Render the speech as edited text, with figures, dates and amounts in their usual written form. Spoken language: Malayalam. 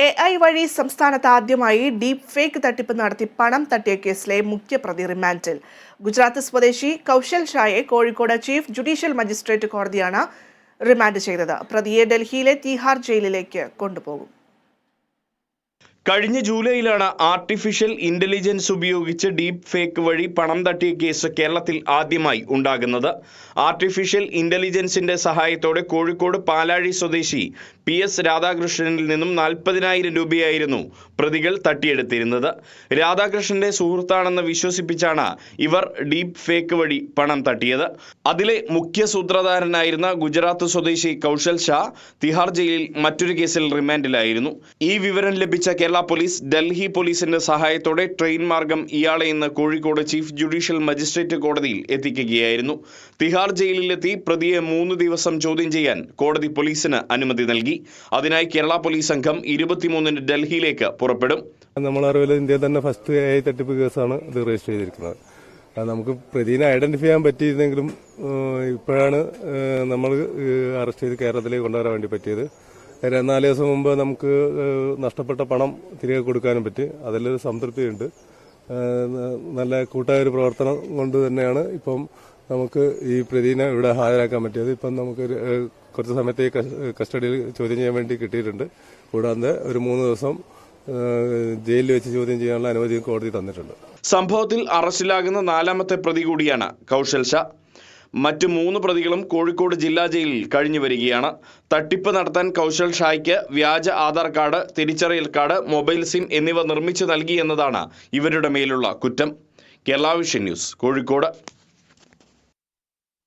AI വഴി സംസ്ഥാനത്ത് ആദ്യമായി ഡീപ് ഫേക്ക് തട്ടിപ്പ് നടത്തി പണം തട്ടിയ കേസിലെ മുഖ്യപ്രതി റിമാൻഡിൽ. ഗുജറാത്ത് സ്വദേശി കൗശൽ ഷായെ കോഴിക്കോട് ചീഫ് ജുഡീഷ്യൽ മജിസ്ട്രേറ്റ് കോടതിയാണ് റിമാൻഡ് ചെയ്തത്. പ്രതിയെ ഡൽഹിയിലെ തിഹാർ ജയിലിലേക്ക് കൊണ്ടുപോകും. കഴിഞ്ഞ ജൂലൈയിലാണ് ആർട്ടിഫിഷ്യൽ ഇന്റലിജൻസ് ഉപയോഗിച്ച് ഡീപ് ഫേക്ക് വഴി പണം തട്ടിയ കേസ് കേരളത്തിൽ ആദ്യമായി ഉണ്ടാകുന്നത്. ആർട്ടിഫിഷ്യൽ ഇന്റലിജൻസിന്റെ സഹായത്തോടെ കോഴിക്കോട് പാലാഴി സ്വദേശി PS രാധാകൃഷ്ണനിൽ നിന്നും 40,000 രൂപയായിരുന്നു പ്രതികൾ തട്ടിയെടുത്തിരുന്നത്. രാധാകൃഷ്ണന്റെ സുഹൃത്താണെന്ന് വിശ്വസിപ്പിച്ചാണ് ഇവർ ഡീപ് ഫേക്ക് വഴി പണം തട്ടിയത്. അതിലെ മുഖ്യ സൂത്രധാരനായിരുന്ന ഗുജറാത്ത് സ്വദേശി കൗശൽ ഷാ തിഹാർ ജയിലിൽ മറ്റൊരു കേസിൽ റിമാൻഡിലായിരുന്നു. ഈ വിവരം ലഭിച്ച കേരള പോലീസ് ഡൽഹി പോലീസിന്റെ സഹായത്തോടെ ട്രെയിൻ മാർഗം ഇയാളെ ഇന്ന് കോഴിക്കോട് ചീഫ് ജുഡീഷ്യൽ മജിസ്ട്രേറ്റ് കോടതിയിൽ എത്തിക്കുകയായിരുന്നു. തിഹാർ ജയിലിലെത്തി പ്രതിയെ 3 ദിവസം ചോദ്യം ചെയ്യാൻ കോടതി പോലീസിന് അനുമതി നൽകി. അതിനായി കേരള പോലീസ് സംഘം 23-ന് ഡൽഹിയിലേക്ക് പുറപ്പെടും. നമ്മളറിവിൽ ഇന്ത്യയിൽ തന്നെ ഫസ്റ്റ് AI തട്ടിപ്പ് കേസാണ് ഇത് രജിസ്റ്റർ ചെയ്തിരിക്കുന്നത്. നമുക്ക് പ്രതിനെ ഐഡന്റിഫൈ ചെയ്യാൻ പറ്റിയിരുന്നെങ്കിലും ഇപ്പോഴാണ് നമ്മൾ അറസ്റ്റ് ചെയ്ത് കേരളത്തിലേക്ക് കൊണ്ടുവരാൻ വേണ്ടി പറ്റിയത്. 4 ദിവസം മുമ്പ് നമുക്ക് നഷ്ടപ്പെട്ട പണം തിരികെ കൊടുക്കാനും പറ്റി. അതിലൊരു സംതൃപ്തിയുണ്ട്. നല്ല കൂട്ടായ ഒരു പ്രവർത്തനം കൊണ്ട് തന്നെയാണ് ഇപ്പം നമുക്ക് ഈ പ്രതിനെ ഇവിടെ ഹാജരാക്കാൻ പറ്റിയത്. ഇപ്പം നമുക്ക് കുറച്ച് സമയത്തേക്ക് കസ്റ്റഡിയിൽ ചോദ്യം ചെയ്യാൻ വേണ്ടി കിട്ടിയിട്ടുണ്ട്. കൂടാതെ ഒരു 3 ദിവസം ജയിലിൽ വെച്ച് ചോദ്യം ചെയ്യാനുള്ള അനുമതിയും കോടതി തന്നിട്ടുണ്ട്. സംഭവത്തിൽ അറസ്റ്റിലാകുന്ന 4ാമത്തെ പ്രതി കൂടിയാണ് കൗശൽ ഷാ. മറ്റ് 3 പ്രതികളും കോഴിക്കോട് ജില്ലാ ജയിലിൽ കഴിഞ്ഞു വരികയാണ്. തട്ടിപ്പ് നടത്താൻ കൗശൽ ഷായ്ക്ക് വ്യാജ ആധാർ കാർഡ്, തിരിച്ചറിയൽ കാർഡ്, മൊബൈൽ സിം എന്നിവ നിർമ്മിച്ചു നൽകി എന്നതാണ് ഇവരുടെ മേലുള്ള കുറ്റം. Kerala vision news, Kozhikode.